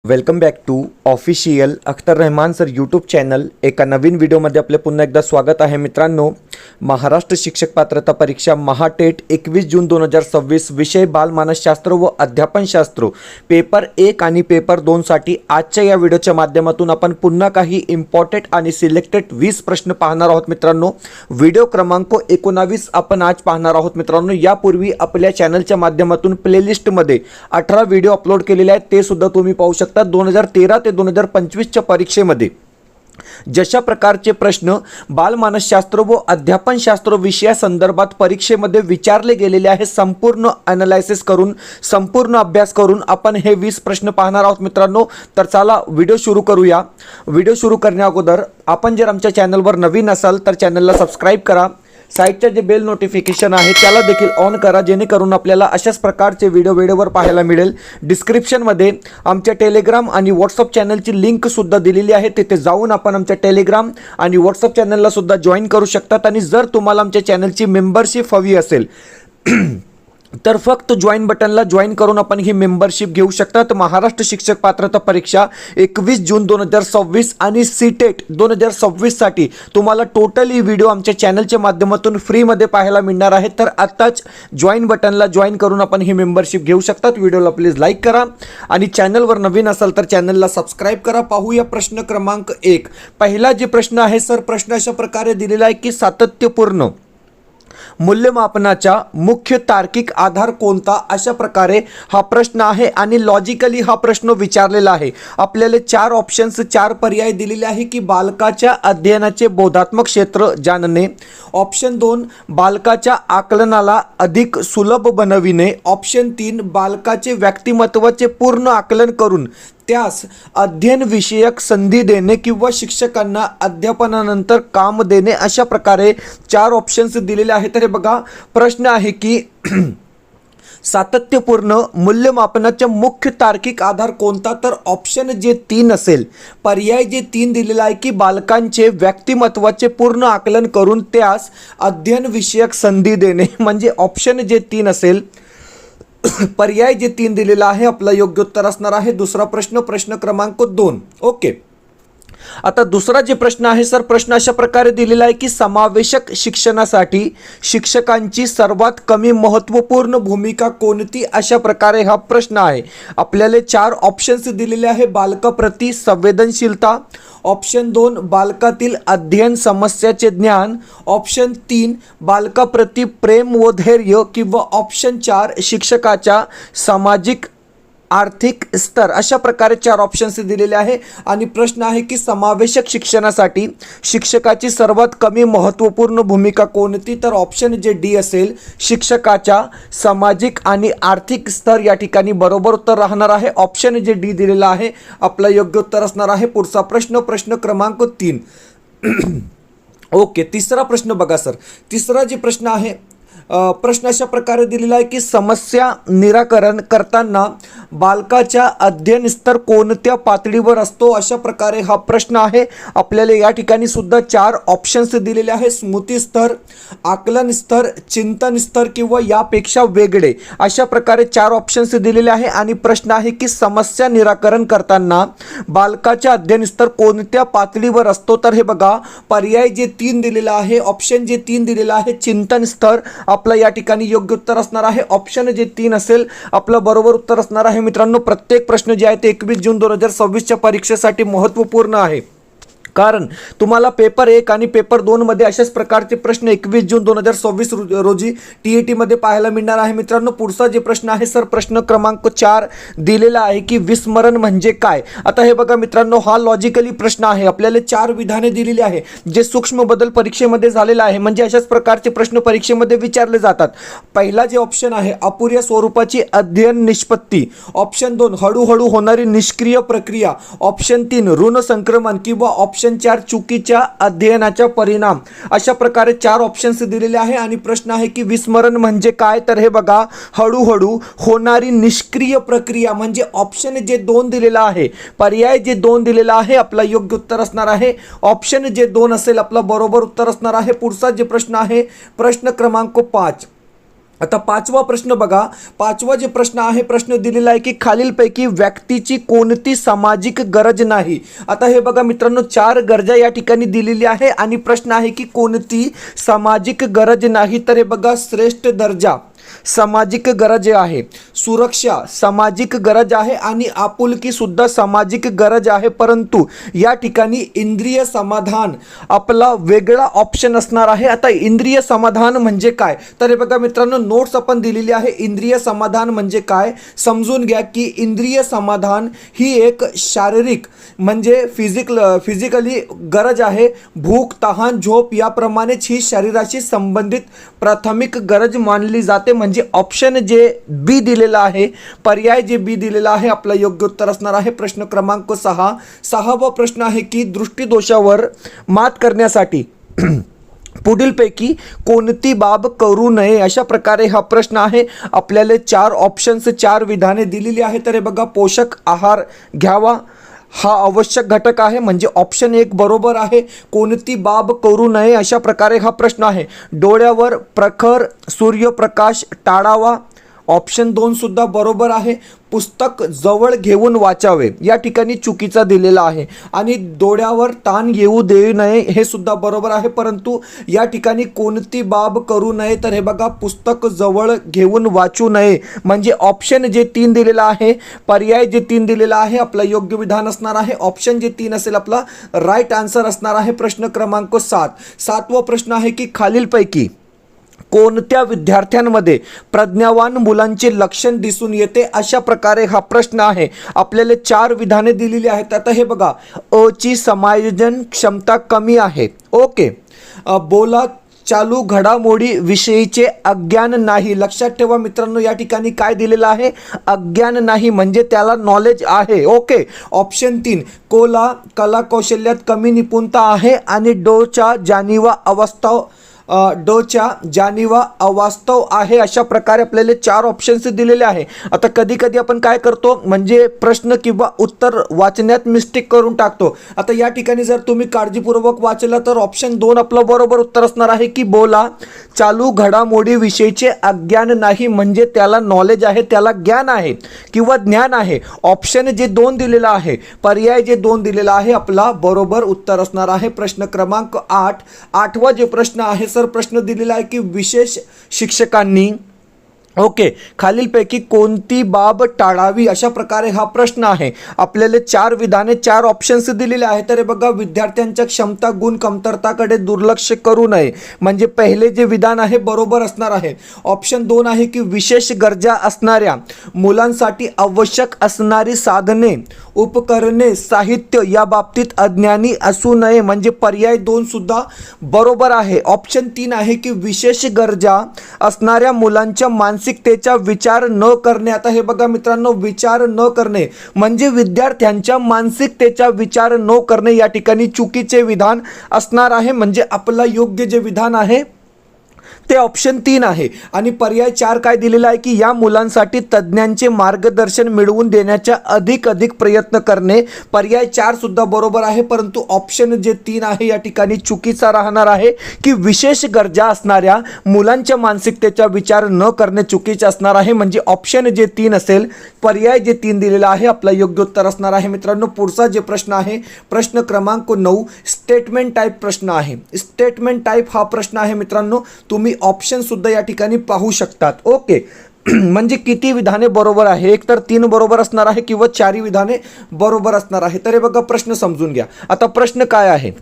Welcome back to official Akhtar Rahman sir YouTube channel. एका नवीन व्हिडिओमध्ये आपले पुन्हा एकदा स्वागत आहे. मित्रांनो, महाराष्ट्र शिक्षक पात्रता परीक्षा महाटेट 21 जून 2026 विषय बालमानसशास्त्र व अध्यापनशास्त्र पेपर 1 आणि पेपर 2 साठी आजच्या या व्हिडिओच्या माध्यमातून आपण पुन्हा काही इम्पॉर्टंट आणि सिलेक्टेड 20 प्रश्न पाहणार आहोत. मित्रांनो, व्हिडिओ क्रमांक 19 आपण आज पाहणार आहोत. मित्रांनो, यापूर्वी आपल्या चॅनलच्या माध्यमातून प्लेलिस्टमध्ये 18 व्हिडिओ अपलोड केलेले आहेत, ते सुद्धा तुम्ही पाहू शकता. 2013 ते 2025च्या परीक्षेमध्ये जशा प्रकारचे प्रश्न बालमानसशास्त्र व अध्यापनशास्त्र विषयासंदर्भात परीक्षेमध्ये विचारले गेलेले आहे, संपूर्ण ॲनालायसिस करून संपूर्ण अभ्यास करून आपण हे 20 प्रश्न पाहणार आहोत. मित्रांनो, तर चला व्हिडिओ सुरू करूया. व्हिडिओ सुरू करण्या अगोदर आपण जर आमच्या चॅनलवर नवीन असाल तर चॅनलला सबस्क्राईब करा. साईडचे जे बेल नोटिफिकेशन आहे त्याला देखील ऑन करा, जेणेकरून आपल्याला अशाच प्रकारचे व्हिडिओवर पाहायला मिळेल. डिस्क्रिप्शनमध्ये आमच्या टेलिग्राम आणि व्हॉट्सअप चॅनलची लिंक सुद्धा दिलेली आहे, तिथे जाऊन आपण आमच्या टेलिग्राम आणि व्हॉट्सअप चॅनलला सुद्धा जॉईन करू शकतात. आणि जर तुम्हाला आमच्या चॅनलची मेंबरशिप हवी असेल तर फक्त जॉईन बटनला जॉईन करून आपण ही मेंबरशिप घेऊ शकता. तर महाराष्ट्र शिक्षक पात्रता परीक्षा 21 जून 2026 आणि सीटेट 2026 साठी तुम्हाला टोटली व्हिडिओ आमच्या चॅनलच्या माध्यमातून फ्रीमध्ये पाहायला मिळणार आहे. तर आत्ताच जॉईन बटनला जॉईन करून आपण ही मेंबरशिप घेऊ शकतात. व्हिडिओला प्लीज लाईक करा आणि चॅनलवर नवीन असाल तर चॅनलला सबस्क्राईब करा. पाहूया प्रश्न क्रमांक 1. पहिला जे प्रश्न आहे सर, प्रश्न अशा प्रकारे दिलेला आहे की सातत्यपूर्ण मूल्यमापनाचा मुख्य तार्किक आधार कोणता, अशा प्रकारे हा प्रश्न आहे. आणि लॉजिकली हा प्रश्न विचारलेला आहे. आपल्याला 4 ऑप्शन्स 4 पर्याय दिलेले आहे की बालकाच्या अध्ययनाचे बोधात्मक क्षेत्र जाणणे, ऑप्शन 2 बालकाच्या आकलनाला अधिक सुलभ बनविणे, ऑप्शन 3 बालकाचे व्यक्तिमत्वाचे पूर्ण आकलन करून त्यास अध्ययन विषयक संधी देणे किंवा शिक्षकांना अध्यापनानंतर काम देणे. अशा प्रकारे 4 ऑप्शन्स दिलेले आहेत. तर हे बघा, प्रश्न आहे की सातत्यपूर्ण मूल्यमापनाचा मुख्य तार्किक आधार कोणता. तर ऑप्शन जे 3 असेल, पर्याय जे 3 दिलेला आहे की बालकांचे व्यक्तिमत्वाचे पूर्ण आकलन करून त्यास अध्ययन विषयक संधी देणे, म्हणजे ऑप्शन जे 3 असेल, पर्याय जे 3 दिलेला आहे, आपला योग्य उत्तर असणार आहे. दुसरा प्रश्न, प्रश्न क्रमांक 2. ओके, आता दुसरा जे प्रश्न आहे सर, प्रश्न अशा प्रकारे दिलेला आहे की समावेशक शिक्षणासाठी शिक्षकांची सर्वात कमी महत्त्वपूर्ण भूमिका कोणती, अशा प्रकारे हा प्रश्न आहे. आपल्याला 4 ऑप्शन्स दिलेले आहे. बालकाप्रती संवेदनशीलता, ऑप्शन 2 बालकातील अध्ययन समस्याचे ज्ञान, ऑप्शन 3 बालकाप्रती प्रेम व धैर्य, किंवा ऑप्शन 4 शिक्षकाचा सामाजिक आर्थिक स्तर. अशा प्रकारे 4 ऑप्शन्स दिलेले आहे. आणि प्रश्न आहे की समावेशक शिक्षणासाठी शिक्षकाची सर्वात कमी महत्त्वपूर्ण भूमिका कोणती. तर ऑप्शन जे डी असेल, शिक्षकाच्या सामाजिक आणि आर्थिक स्तर, या ठिकाणी बरोबर उत्तर राहणार आहे. ऑप्शन जे डी दिलेला आहे, आपला योग्य उत्तर असणार आहे. पुढचा प्रश्न, प्रश्न क्रमांक 3. ओके, तिसरा प्रश्न बघा सर. तिसरा जे प्रश्न आहे, प्रश्न अशा प्रकारे दिलेला आहे की समस्या निराकरण करताना बालकाच्या अध्ययन स्तर कोणत्या पातळीवर असतो, अशा प्रकारे हा प्रश्न आहे. आपल्याला या ठिकाणी सुद्धा 4 ऑप्शन्स दिलेले आहे. स्मृती स्तर, आकलन स्तर, चिंतन स्तर, किंवा यापेक्षा वेगळे, अशा प्रकारे 4 ऑप्शन्स दिलेले आहे. आणि प्रश्न आहे की समस्या निराकरण करताना बालकाच्या अध्ययन स्तर कोणत्या पातळीवर असतो. तर हे बघा, पर्याय जे 3 दिलेला आहे, ऑप्शन जे 3 दिलेला आहे, चिंतन स्तर, आपलं या ठिकाणी योग्य उत्तर असणार आहे. ऑप्शन जे 3 असेल, आपलं बरोबर उत्तर असणार आहे. मित्रांनो, प्रत्येक प्रश्न जे आहे ते 21 जून 2026च्या परीक्षेसाठी महत्त्वपूर्ण आहे, कारण तुम्हाला पेपर 1 आणि पेपर 2 मध्ये अशाच प्रकारचे प्रश्न 21 जून 2026 रोजी TET मध्ये पाहायला मिळणार आहे. मित्रांनो, पुढचा जे प्रश्न आहे सर, प्रश्न क्रमांक 4 दिलेला आहे की विस्मरण म्हणजे काय. आता हे बघा मित्रांनो, हा लॉजिकली प्रश्न आहे. आपल्याला 4 विधाने दिलेली आहे, जे सूक्ष्म बदल परीक्षेमध्ये झालेला आहे, म्हणजे अशाच प्रकारचे प्रश्न परीक्षेमध्ये विचारले जातात. पहिला जे ऑप्शन आहे, अपुऱ्या स्वरूपाची अध्ययन निष्पत्ती, ऑप्शन 2 हळूहळू होणारी निष्क्रिय प्रक्रिया, ऑप्शन 3 ऋण संक्रमण, किंवा ऑप्शन 4 चुकीच्या अध्ययनाचा परिणाम. अशा प्रकारे 4 ऑप्शन्स दिलेले आहे. आणि प्रश्न आहे की विस्मरण म्हणजे काय. तर हे बघा, हळूहळू होणारी निष्क्रिय प्रक्रिया, म्हणजे ऑप्शन जे 2 दिलेला आहे, पर्याय जे 2 दिलेला आहे, आपला योग्य उत्तर असणार आहे. ऑप्शन जे 2 असेल, आपला बरोबर उत्तर असणार आहे. पुढचा जे प्रश्न आहे, प्रश्न क्रमांक 5. आता पाचवा प्रश्न बघा. पाचवा जे प्रश्न आहे, प्रश्न दिलेला आहे की खालीलपैकी व्यक्तीची कोणती सामाजिक गरज नाही. आता हे बघा मित्रांनो, 4 गरजा या ठिकाणी दिलेली आहे आणि प्रश्न आहे की कोणती सामाजिक गरज नाही. तर हे बघा, श्रेष्ठ दर्जा सामाजिक गरज आहे, सुरक्षा सामाजिक गरज आहे आणि आपुलकी सुद्धा सामाजिक गरज आहे. परंतु या ठिकाणी इंद्रिय समाधान आपला वेगळा ऑप्शन असणार आहे. आता इंद्रिय समाधान म्हणजे काय, तर हे बघा मित्रांनो, नोट्स आपण दिलेली आहे. इंद्रिय समाधान म्हणजे काय समजून घ्या की इंद्रिय समाधान ही एक शारीरिक म्हणजे फिजिकली गरज आहे. भूक, तहान, झोप याप्रमाणेच ही शरीराशी संबंधित प्राथमिक गरज मानली जाते. म्हणजे ऑप्शन जे बी दिलेला आहे, पर्याय जे बी दिलेला आहे, आपला योग्य उत्तर असणार आहे. प्रश्न क्रमांक 6. सहावा प्रश्न आहे की दृष्टिदोषावर मात करण्यासाठी पुढीलपैकी कोणती बाब करू नये. अशा प्रकारे हा प्रश्न आहे. आपल्याला 4 ऑप्शन्स, 4 विधाने दिलेली आहे. तर हे बघा, पोषक आहार घ्यावा हा आवश्यक घटक आहे, म्हणजे ऑप्शन 1 बरोबर आहे. कोणती बाब करू नये अशा प्रकारे हा प्रश्न आहे. डोळ्यावर प्रखर सूर्यप्रकाश टाळावा, ऑप्शन 2 सुद्धा बरोबर आहे. पुस्तक जवळ घेऊन वाचावे या ठिकाणी चुकीचा दिलेला आहे. आणि डोळ्यावर ताण येऊ देऊ नये हे सुद्धा बरोबर आहे. परंतु या ठिकाणी कोणती बाब करू नये, तर हे बघा, पुस्तक जवळ घेऊन वाचू नये. म्हणजे ऑप्शन जे 3 दिलेला आहे, पर्याय जे 3 दिलेला आहे, आपला योग्य विधान असणार आहे. ऑप्शन जे 3 असेल आपला राईट आन्सर असणार आहे. प्रश्न क्रमांक 7. 7वा प्रश्न आहे की खालीलपैकी कोणत्या विद्यार्थ्यांमध्ये प्रज्ञावान मुलांचे लक्षण दिसून येते. अशा प्रकारे हा प्रश्न आहे. आपल्याला 4 विधाने दिलेली आहेत. आता हे बघा, अ ची समायोजन क्षमता कमी आहे. ओके. बोला चालू घडामोडी विषयीचे अज्ञान नाही. लक्षात ठेवा मित्रांनो, या ठिकाणी काय दिलेलं आहे, अज्ञान नाही म्हणजे त्याला नॉलेज आहे. ओके. ऑप्शन 3, कला कौशल्यात कमी निपुणता आहे आणि डोच्या जाणीवा अवास्तव आहे. अशा प्रकारे आपल्याला 4 ऑप्शन्स दिलेले आहे. आता कधी कधी आपण काय करतो, म्हणजे प्रश्न किंवा उत्तर वाचण्यात मिस्टेक करून टाकतो. आता या ठिकाणी जर तुम्ही काळजीपूर्वक वाचलं तर ऑप्शन 2 आपलं बरोबर उत्तर असणार आहे की बोला चालू घडामोडी विषयीचे अज्ञान नाही म्हणजे त्याला नॉलेज आहे, त्याला ज्ञान आहे किंवा ज्ञान आहे. ऑप्शन जे 2 दिलेला आहे, पर्याय जे 2 दिलेला आहे, आपला बरोबर उत्तर असणार आहे. प्रश्न क्रमांक 8. 8वा जे प्रश्न आहे सर, प्रश्न दिलेला आहे की विशेष शिक्षकांनी ओके खालीलपैकी कोणती बाब टाळावी. अशा प्रकारे हा प्रश्न आहे. आपल्याला 4 विधाने, 4 ऑप्शन्स दिलेले आहेत. तर हे बघा, विद्यार्थ्यांच्या क्षमता गुण कमतरताकडे दुर्लक्ष करू नये म्हणजे पहिले जे विधान आहे बरोबर असणार आहे. ऑप्शन 2 आहे की विशेष गरजा असणाऱ्या मुलांसाठी आवश्यक असणारी साधने, उपकरणे, साहित्य या बाबतीत अज्ञानी असू नये म्हणजे पर्याय 2 सुद्धा बरोबर आहे. ऑप्शन 3 आहे की विशेष गरजा असणाऱ्या मुलांच्या मानसिकतेचा विचार न करणे. आता हे बघा मित्रांनो, विचार न करणे म्हणजे विद्यार्थ्यांच्या मानसिकतेचा विचार न करणे या ठिकाणी चुकीचे विधान असणार आहे. म्हणजे आपला योग्य जे विधान आहे ते ऑप्शन 3 आहे. आणि पर्याय 4 काय दिलेला आहे की या मुलांसाठी तज्ज्ञांचे मार्गदर्शन मिळवून देण्याचा अधिक प्रयत्न करणे. पर्याय 4 सुद्धा बरोबर आहे. परंतु ऑप्शन जे 3 आहे या ठिकाणी चुकीचा राहणार आहे की विशेष गरजा असणाऱ्या मुलांच्या मानसिकतेचा विचार न करणे चुकीचे असणार आहे. म्हणजे ऑप्शन जे 3 असेल, पर्याय जे 3 दिलेला आहे, आपला योग्य उत्तर असणार आहे. मित्रांनो, पुढचा जे प्रश्न आहे, प्रश्न क्रमांक 9, स्टेटमेंट टाईप प्रश्न आहे. स्टेटमेंट टाईप हा प्रश्न आहे मित्रांनो, तुम्ही ऑप्शन सुद्धा या ठिकाणी पाहू शकतात. ओके. म्हणजे किती विधाने बरोबर आहे, एक तर 3 बरोबर असणार आहे किंवा 4 विधाने बरोबर असणार आहे. तर हे बघा, प्रश्न समजून घ्या. आता प्रश्न काय आहे,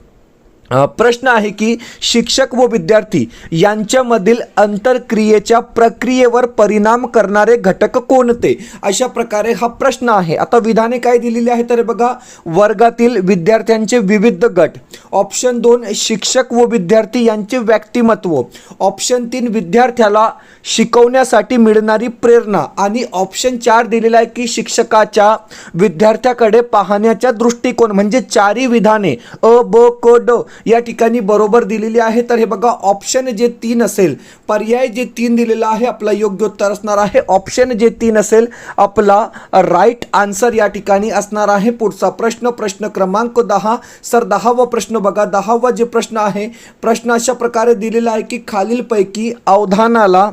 प्रश्न आहे की शिक्षक व विद्यार्थी यांच्यामधील अंतरक्रियेच्या प्रक्रियेवर परिणाम करणारे घटक कोणते. अशा प्रकारे हा प्रश्न आहे. आता विधाने काय दिलेली आहे, तर बघा, वर्गातील विद्यार्थ्यांचे विविध गट. ऑप्शन 2 शिक्षक व विद्यार्थी यांचे व्यक्तिमत्व. ऑप्शन 3 विद्यार्थ्याला शिकवण्यासाठी मिळणारी प्रेरणा. आणि ऑप्शन 4 दिलेला आहे की शिक्षकाच्या विद्यार्थ्याकडे पाहण्याचा दृष्टिकोन. म्हणजे 4 विधाने अ, ब, क, ड या ठिकाणी बरोबर दिलेली आहे. तर हे बघा, ऑप्शन जे 3 असेल, पर्याय जे 3 दिलेला आहे, आपला योग्य उत्तर असणार आहे. ऑप्शन जे 3 असेल, आपला राईट आन्सर या ठिकाणी असणार आहे. पुढचा प्रश्न, प्रश्न क्रमांक 10. सर 10वा प्रश्न बघा. 10वा जे प्रश्न आहे, प्रश्न अशा प्रकारे दिलेला आहे की खालीलपैकी अवधानाला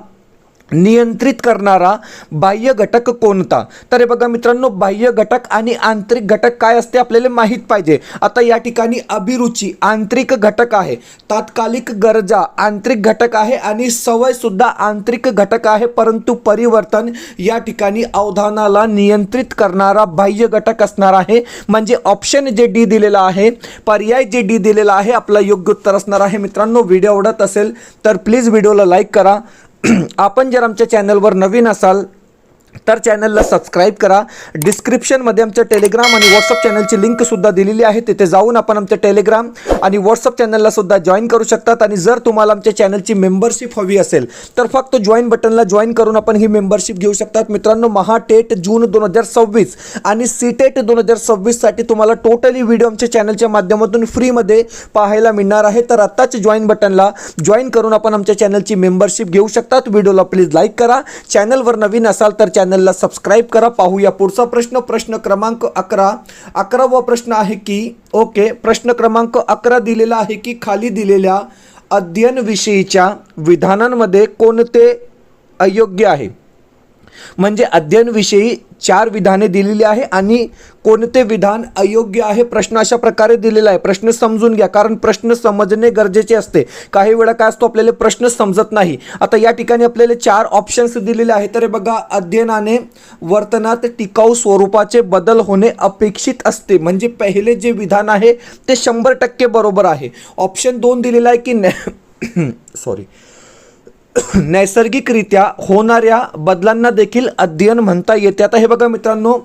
नियंत्रित करणारा बाह्य घटक कोणता? तर हे बघा मित्रांनो, बाह्य घटक आणि आंतरिक घटक काय असते आपल्याला माहीत पाहिजे. आता या ठिकाणी अभिरुची आंतरिक घटक आहे, तात्कालिक गरजा आंतरिक घटक आहे आणि सवय सुद्धा आंतरिक घटक आहे. परंतु परिवर्तन या ठिकाणी अवधानाला नियंत्रित करणारा बाह्य घटक असणार आहे. म्हणजे ऑप्शन जे डी दिलेला आहे, पर्याय जे डी दिलेला आहे, आपला योग्य उत्तर असणार आहे. मित्रांनो, व्हिडिओ आवडत असेल तर प्लीज व्हिडिओला लाईक करा. आपण जर आमच्या चॅनलवर नवीन असाल तर चॅनलला सबस्क्राईब करा. डिस्क्रिप्शनमध्ये आमच्या टेलिग्राम आणि व्हॉट्सअप चॅनलची लिंकसुद्धा दिलेली आहे. तिथे जाऊन आपण आमच्या टेलिग्राम आणि व्हॉट्सअप चॅनलला सुद्धा जॉईन करू शकतात. आणि जर तुम्हाला आमच्या चॅनलची मेंबरशिप हवी असेल तर फक्त जॉईन बटनला जॉईन करून आपण ही मेंबरशिप घेऊ शकतात. मित्रांनो, महाटेट जून 2026 आणि सीटेट 2026साठी तुम्हाला टोटली व्हिडिओ आमच्या चॅनलच्या माध्यमातून फ्रीमध्ये पाहायला मिळणार आहे. तर आत्ताच जॉईन बटनला जॉईन करून आपण आमच्या चॅनलची मेंबरशिप घेऊ शकतात. व्हिडिओला प्लीज लाईक करा. चॅनलवर नवीन असाल तर चॅनलला सबस्क्राईब करा. पाहूया पुढचा प्रश्न. प्रश्न क्रमांक 11वा प्रश्न आहे की प्रश्न क्रमांक 11 दिलेला आहे की खाली दिलेल्या अध्ययन विषयीच्या विधानांमध्ये कोणते अयोग्य आहे? म्हणजे अध्ययन विषयी 4 विधाने दिलेली आहे आणि कोणते विधान अयोग्य आहे प्रश्न अशा प्रकारे दिलेला आहे. प्रश्न समजून घ्या, कारण प्रश्न समजणे गरजेचे असते. काही वेळा काय असतो, आपल्याला प्रश्न समजत नाही. आता या ठिकाणी आपल्याला 4 ऑप्शन्स दिलेले आहेत. तर बघा, अध्ययनाने वर्तनात टिकाऊ स्वरूपाचे बदल होणे अपेक्षित असते. म्हणजे पहिले जे विधान आहे ते 100% बरोबर आहे. ऑप्शन 2 दिलेला आहे की नैसर्गिकरित्या होणाऱ्या बदलांना देखील अध्ययन म्हणता येते. आता हे बघा मित्रांनो,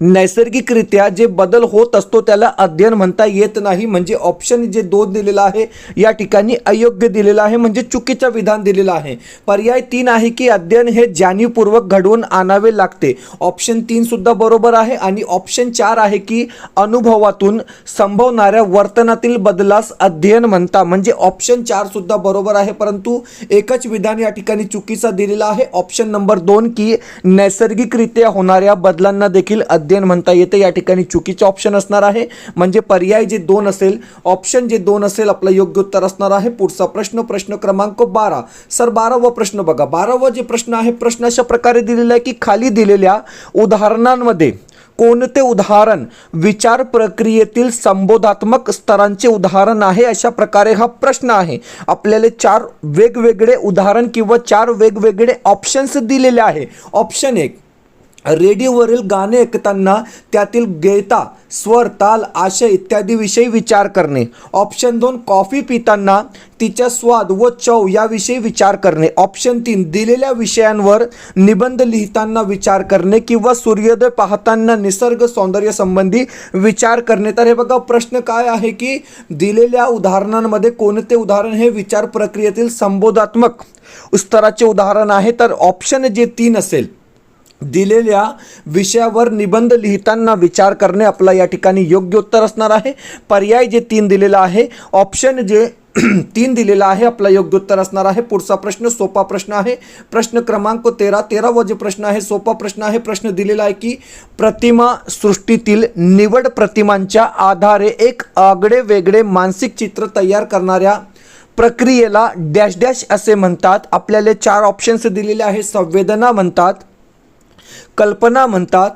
नैसर्गिकरित्या जे बदल होत असतो त्याला अध्ययन म्हणता येत नाही. म्हणजे ऑप्शन जे 2 दिलेला आहे या ठिकाणी अयोग्य दिलेला आहे, म्हणजे चुकीचं विधान दिलेलं आहे. पर्याय 3 आहे की अध्ययन हे जाणीवपूर्वक घडवून आणावे लागते. ऑप्शन 3 सुद्धा बरोबर आहे. आणि ऑप्शन 4 आहे की अनुभवातून संभवणाऱ्या वर्तनातील बदलास अध्ययन म्हणता. म्हणजे ऑप्शन 4 सुद्धा बरोबर आहे, परंतु एकच विधान या ठिकाणी चुकीचा दिलेला आहे. ऑप्शन नंबर 2 की नैसर्गिकरित्या होणाऱ्या बदलांना देखील अध्ययन म्हणता येते, या ठिकाणी चुकीचे ऑप्शन असणार आहे. म्हणजे पर्याय जे 2 असेल, ऑप्शन जे 2 असेल, आपलं योग्य उत्तर असणार आहे. पुढचा प्रश्न. प्रश्न क्रमांक 12. सर 12वा प्रश्न बघा. 12वा जे प्रश्न आहे, प्रश्न अशा प्रकारे दिलेला आहे की खाली दिलेल्या उदाहरणांमध्ये कोणते उदाहरण विचार प्रक्रियेतील संबोधात्मक स्तरांचे उदाहरण आहे? अशा प्रकारे हा प्रश्न आहे. आपल्याला 4 वेगवेगळे उदाहरण किंवा 4 वेगवेगळे ऑप्शन्स दिलेले आहे. ऑप्शन 1, रेडिओवरील गाणे ऐकताना त्यातील गेयता, स्वर, ताल, आशय इत्यादी विषयी विचार करणे. ऑप्शन 2, कॉफी पिताना तिचा स्वाद व चव याविषयी विचार करणे. ऑप्शन 3, दिलेल्या विषयांवर निबंध लिहिताना विचार करणे किंवा सूर्योदय पाहताना निसर्ग सौंदर्य संबंधी विचार करणे. तर हे बघा, प्रश्न काय आहे की दिलेल्या उदाहरणांमध्ये कोणते उदाहरण हे विचार प्रक्रियेतील संबोधात्मक स्तराचे उदाहरण आहे? तर ऑप्शन जे 3 असेल, दिलेल्या विषयावर निबंध लिहिताना विचार करणे, आपला या ठिकाणी योग्य उत्तर असणार आहे. पर्याय जे 3 दिलेला आहे, ऑप्शन जे 3 दिलेला आहे, आपला योग्य उत्तर असणार आहे. पुढचा प्रश्न सोपा प्रश्न आहे. प्रश्न क्रमांक 13वा जे प्रश्न आहे सोपा प्रश्न आहे. प्रश्न दिलेला आहे की प्रतिमा सृष्टीतील निवड प्रतिमांच्या आधारे एक आगळे वेगळे मानसिक चित्र तयार करणाऱ्या प्रक्रियेला डॅश डॅश असे म्हणतात. आपल्याला 4 ऑप्शन्स दिलेले आहे. संवेदना म्हणतात, कल्पना म्हणतात,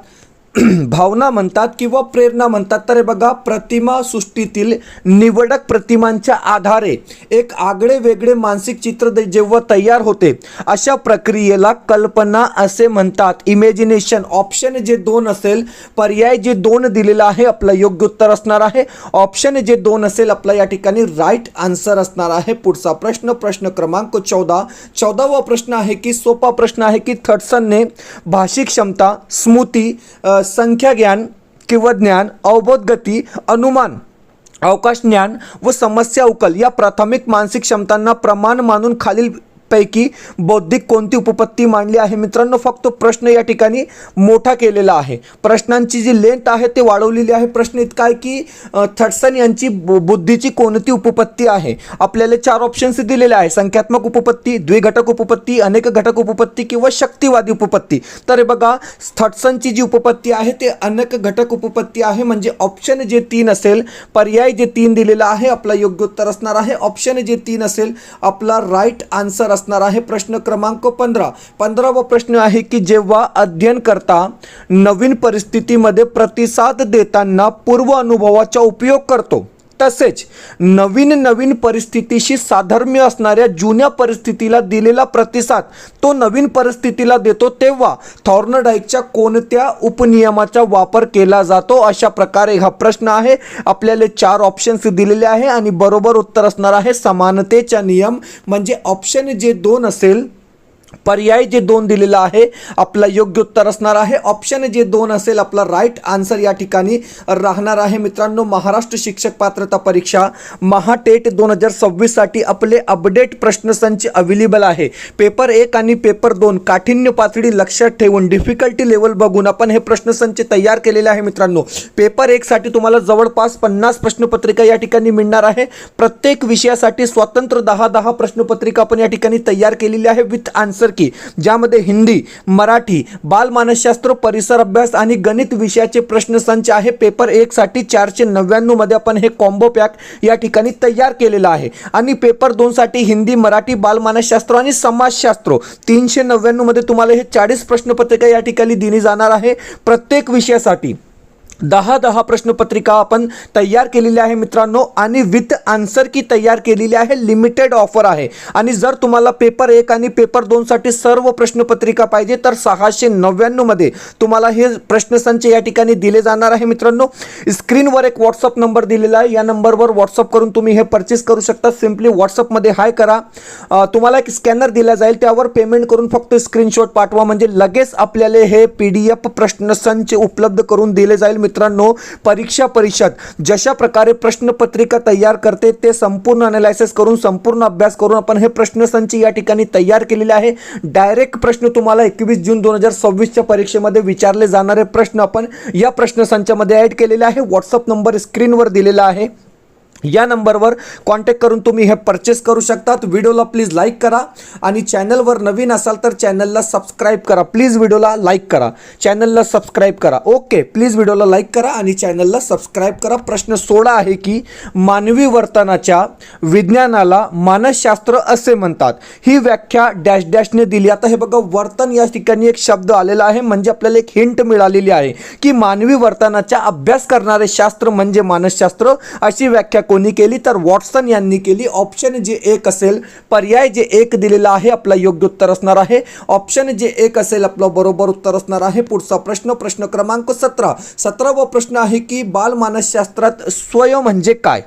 भावना म्हणतात किंवा प्रेरणा म्हणतात. तर हे बघा, प्रतिमा सृष्टीतील निवडक प्रतिमांच्या आधारे एक आगळे वेगळे मानसिक चित्र जेव्हा तयार होते अशा प्रक्रियेला कल्पना असे म्हणतात, इमॅजिनेशन. ऑप्शन जे 2 असेल, पर्याय जे 2 दिलेला आहे, आपलं योग्य उत्तर असणार आहे. ऑप्शन जे 2 असेल, आपला या ठिकाणी राईट आन्सर असणार आहे. पुढचा प्रश्न. प्रश्न क्रमांक 14वा प्रश्न आहे की सोपा प्रश्न आहे की थॉटसनने भाषिक क्षमता, स्मृती, संख्या ज्ञान किंवा ज्ञान, अवबोध गती, अनुमान, अवकाश ज्ञान व समस्या उकल या प्राथमिक मानसिक क्षमतांना प्रमाण मानून खालील पैकी बौद्धिक कोणती उपपत्ती मांडली आहे? मित्रांनो, फक्त प्रश्न या ठिकाणी मोठा केलेला आहे. प्रश्नांची जी लेंथ आहे ते वाढवलेली आहे. प्रश्न इतका आहे की थॉटसन यांची बुद्धीची कोणती उपपत्ती आहे? आपल्याला 4 ऑप्शन्स दिलेले आहे. संख्यात्मक उपपत्ती, द्विघटक उपपत्ती, अनेक घटक उपपत्ती किंवा शक्तिवादी उपपत्ती. तर हे बघा, थॉटसनची जी उपपत्ती आहे ते अनेक घटक उपपत्ती आहे. म्हणजे ऑप्शन जे 3 असेल, पर्याय जे 3 दिलेला आहे, आपला योग्य उत्तर असणार आहे. ऑप्शन जे 3 असेल, आपला राईट आन्सर असणार आहे प्रश्न क्रमांक 15. 15वा प्रश्न आहे की जेव्हा अध्ययनकर्ता नवीन परिस्थितीमध्ये प्रतिसाद देताना पूर्व अनुभवाचा उपयोग करतो, तसेच नवीन परिस्थितीशी साधर्म्य असणाऱ्या जुन्या परिस्थितीला दिलेला प्रतिसाद तो नवीन परिस्थितीला देतो, तेव्हा थॉर्नडाईकच्या कोणत्या उपनियमाचा वापर केला जातो? अशा प्रकारे हा प्रश्न आहे. आपल्याला 4 ऑप्शन्स दिलेले आहे आणि बरोबर उत्तर असणार आहे समानतेचा नियम. म्हणजे ऑप्शन जे 2 असेल, पर्याय जे 2 दिलेला आहे आपला योग्य उत्तर असणार आहे. ऑप्शन जे 2 असेल आपला राईट आन्सर या ठिकाणी राहणार आहे. मित्रांनो, महाराष्ट्र शिक्षक पात्रता परीक्षा महाटेट 2026 साठी आपले अपडेट प्रश्नसंच अवेलेबल आहे. पेपर 1 आणि पेपर 2 काठिण्य पातळी लक्षात ठेवून डिफिकल्टी लेवल बघून आपण हे प्रश्नसंच तयार केलेले आहे. मित्रांनो, पेपर 1 साठी तुम्हाला जवळपास 50 प्रश्नपत्रिका या ठिकाणी मिळणार आहे. प्रत्येक विषयासाठी स्वतंत्र 10 प्रश्नपत्रिका आपण या ठिकाणी तयार केलेली आहे विथ आन्सर की, ज्यामध्ये हिंदी, मराठी, बालमानसशास्त्र, परिसर अभ्यास आणि गणित विषयाचे प्रश्नसंच आहे. पेपर 1 साठी 499 मध्ये आपण हे कॉम्बो पॅक या ठिकाणी तयार केलेला आहे. आणि पेपर 2 साठी हिंदी, मराठी, बालमानसशास्त्र आणि समाजशास्त्र 399 मध्ये तुम्हाला हे 40 प्रश्नपत्रिका या ठिकाणी दिली जाणार आहे. प्रत्येक विषयासाठी 10 प्रश्नपत्रिका आपण तयार केलेली आहे मित्रांनो, आणि विथ आन्सर की तयार केलेली आहे. लिमिटेड ऑफर आहे. आणि जर तुम्हाला पेपर 1 आणि पेपर 2 साठी सर्व प्रश्नपत्रिका पाहिजे तर 699 मध्ये तुम्हाला हे प्रश्नसंच या ठिकाणी दिले जाणार आहे. मित्रांनो, स्क्रीनवर एक व्हॉट्सअप नंबर दिलेला आहे. या नंबरवर व्हॉट्सअप करून तुम्ही हे परचेस करू शकता. सिम्पली व्हॉट्सअपमध्ये हाय करा, तुम्हाला एक स्कॅनर दिला जाईल, त्यावर पेमेंट करून फक्त स्क्रीनशॉट पाठवा, म्हणजे लगेच आपल्याला हे PDF प्रश्नसंच उपलब्ध करून दिले जाईल. मित्रांनो, परीक्षा परिषद जशा प्रकारे प्रश्नपत्रिका तयार करते ते संपूर्ण अनालायसिस करून, संपूर्ण अभ्यास करून आपण हे प्रश्नसंच या ठिकाणी तयार केलेले आहे. डायरेक्ट प्रश्न तुम्हाला 21 जून 2026 च्या परीक्षेमध्ये विचारले जाणारे प्रश्न आपण या प्रश्नसंचामध्ये ऍड केलेले आहे. व्हॉट्सअप नंबर स्क्रीनवर दिलेला आहे. या नंबरवर कॉन्टॅक्ट करून तुम्ही हे परचेस करू शकतात. व्हिडिओला प्लीज लाईक करा आणि चॅनलवर नवीन असाल तर चॅनलला सबस्क्राईब करा. प्लीज व्हिडिओला लाईक करा, चॅनलला सबस्क्राईब करा. ओके, प्लीज व्हिडिओला लाईक करा आणि चॅनलला सबस्क्राईब करा. प्रश्न 16 आहे की मानवी वर्तनाच्या विज्ञानाला मानसशास्त्र असे म्हणतात. ही व्याख्या डॅश डॅशने दिली. आता हे बघा, वर्तन या ठिकाणी एक शब्द आलेला आहे, म्हणजे आपल्याला एक हिंट मिळालेली आहे की मानवी वर्तनाचा अभ्यास करणारे शास्त्र म्हणजे मानसशास्त्र. अशी व्याख्या कोणी केली तर वॉटसन यांनी केली. ऑप्शन जे 1 असेल, पर्याय जे 1 दिलेला आहे आपला योग्य उत्तर असणार आहे. ऑप्शन जे 1 असेल आपलं बरोबर उत्तर असणार आहे. पुढचा प्रश्न, प्रश्न क्रमांक 17. 17वा प्रश्न आहे की बालमानसशास्त्रात स्वयं म्हणजे काय?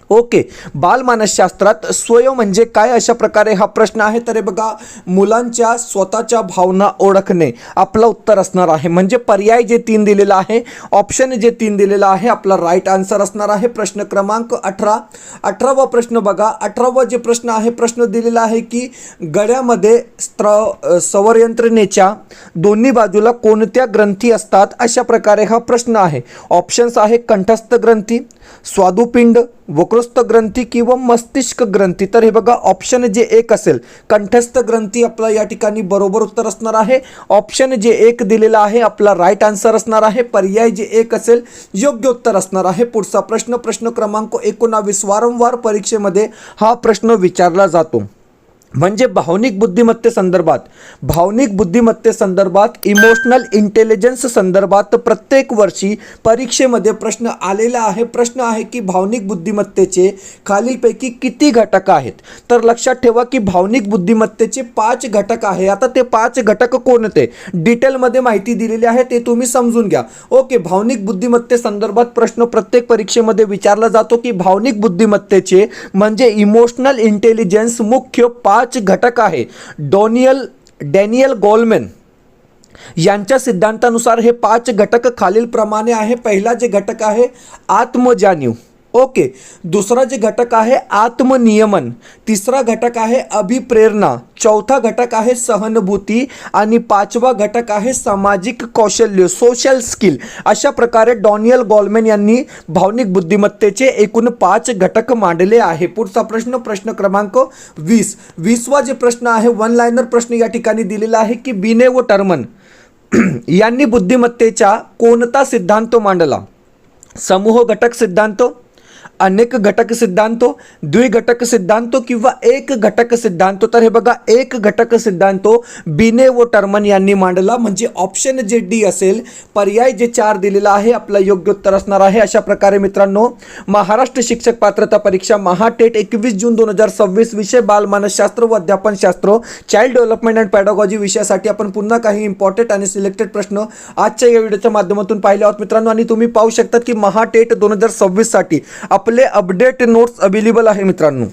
ओके, बालमानसशास्त्रात स्वयं म्हणजे काय? अशा प्रकारे हा प्रश्न आहे. तर हे बघा, मुलांच्या स्वतःच्या भावना ओळखणे आपलं उत्तर असणार आहे. म्हणजे पर्याय जे 3 दिलेला आहे, ऑप्शन जे 3 दिलेला आहे आपला राईट आन्सर असणार आहे. प्रश्न क्रमांक 18. 18वा प्रश्न बघा. 18वा जे प्रश्न आहे, प्रश्न दिलेला आहे की गळ्यामध्ये संवरयंत्रणेच्या दोन्ही बाजूला कोणत्या ग्रंथी असतात? अशा प्रकारे हा प्रश्न आहे. ऑप्शन्स आहे कंठस्थ ग्रंथी, स्वादुपिंड, वक्रस्थ ग्रंथी किंवा मस्तिष्क ग्रंथी. तर हे बघा, ऑप्शन जे 1 असेल कंठस्थ ग्रंथी आपला या ठिकाणी बरोबर उत्तर असणार आहे. ऑप्शन जे 1 दिलेला आहे आपला राईट आन्सर असणार आहे. पर्याय जे 1 असेल योग्य उत्तर असणार आहे. पुढचा प्रश्न, प्रश्न क्रमांक 19. वारंवार परीक्षेमध्ये हा प्रश्न विचारला जातो. म्हणजे भावनिक बुद्धिमत्तेसंदर्भात इमोशनल इंटेलिजन्स संदर्भात प्रत्येक वर्षी परीक्षेमध्ये प्रश्न आलेला आहे. प्रश्न आहे की भावनिक बुद्धिमत्तेचे खालीलपैकी किती घटक आहेत? तर लक्षात ठेवा की भावनिक बुद्धिमत्तेचे 5 घटक आहे. आता ते 5 घटक कोणते डिटेलमध्ये माहिती दिलेली आहे, ते तुम्ही समजून घ्या. ओके, भावनिक बुद्धिमत्तेसंदर्भात प्रश्न प्रत्येक परीक्षेमध्ये विचारला जातो की भावनिक बुद्धिमत्तेचे म्हणजे इमोशनल इंटेलिजन्स मुख्य 5 घटक आहे. डॅनियल गोलमॅन यांच्या सिद्धांतानुसार हे 5 घटक खालीलप्रमाणे आहे. पहिला जे घटक आहे आत्मजाणीव. ओके, दुसरा जे घटक आहे आत्मनियमन, तिसरा घटक आहे अभिप्रेरणा, चौथा घटक आहे सहानुभूती आणि 5वा घटक आहे सामाजिक कौशल्य, सोशल स्किल. अशा प्रकारे डॅनियल गोलमॅन यांनी भावनिक बुद्धिमत्तेचे एकूण 5 घटक मांडले आहे. पुढचा प्रश्न, प्रश्न क्रमांक 20. 20वा जे प्रश्न आहे वन लाइनर प्रश्न या ठिकाणी दिलेला आहे की बिने व टर्मन यांनी बुद्धिमत्तेचा कोणता सिद्धांत मांडला? समूह घटक सिद्धांत, अनेक घटक सिद्धांतो, द्विघटक सिद्धांतो किंवा एक घटक सिद्धांतो? तर हे बघा, एक घटक सिद्धांतो बिने व टर्मन यांनी मांडला, म्हणजे ऑप्शन जे डी असेल, पर्याय जे 4 दिलेला आहे, आपलं योग्य उत्तर असणार आहे. अशा प्रकारे मित्रांनो, महाराष्ट्र शिक्षक पात्रता परीक्षा महाटेट 21 जून 2026 विषय बालमानसशास्त्र व अध्यापनशास्त्र, चाइल्ड डेव्हलपमेंट अँड पॅडागॉजी विषयासाठी आपण पुन्हा काही इम्पॉर्टंट आणि सिलेक्टेड प्रश्न आजच्या या व्हिडिओच्या माध्यमातून पाहिले आहोत मित्रांनो. आणि तुम्ही पाहू शकता की महाटेट 2026 साठी आपले अपडेट नोट्स अवेलेबल आहे मित्रांनो.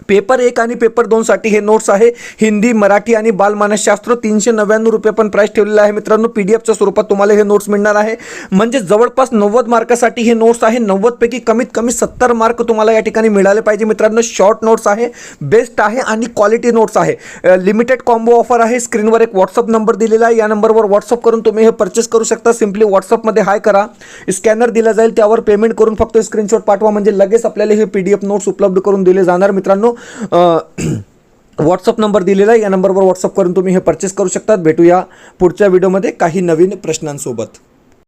पेपर 1 आणि पेपर 2 साठी हे नोट्स आहे. हिंदी, मराठी आणि बालमानसशास्त्र 399 रुपये पण प्राइस ठेवलेला आहे मित्रांनो. पीडीएफच्या स्वरूपात तुम्हाला हे नोट्स मिळणार आहे. म्हणजे जवळपास 90 मार्कासाठी हे नोट्स आहे. 90 पैकी कमीत कमी 70 मार्क तुम्हाला या ठिकाणी मिळाले पाहिजे मित्रांनो. शॉर्ट नोट्स आहे, बेस्ट आहे आणि क्वालिटी नोट्स आहे. लिमिटेड कॉम्बो ऑफर आहे. स्क्रीनवर एक व्हॉट्सअप नंबर दिलेला आहे. या नंबरवर व्हॉट्सअप करून तुम्ही हे परचेस करू शकता. सिम्पली व्हॉट्सअपमध्ये हाय करा, स्कॅनर दिला जाईल, त्यावर पेमेंट करून फक्त स्क्रीनशॉट पाठवा, म्हणजे लगेच आपल्याला हे पीडीएफ नोट्स उपलब्ध करून दिले जाणार मित्रांनो. व्हॉट्सअप नंबर दिलेला आहे, या नंबरवर व्हॉट्सअप करून तुम्ही हे परचेस करू शकता. भेटूया पुढच्या व्हिडिओमध्ये काही नवीन प्रश्नांसोबत.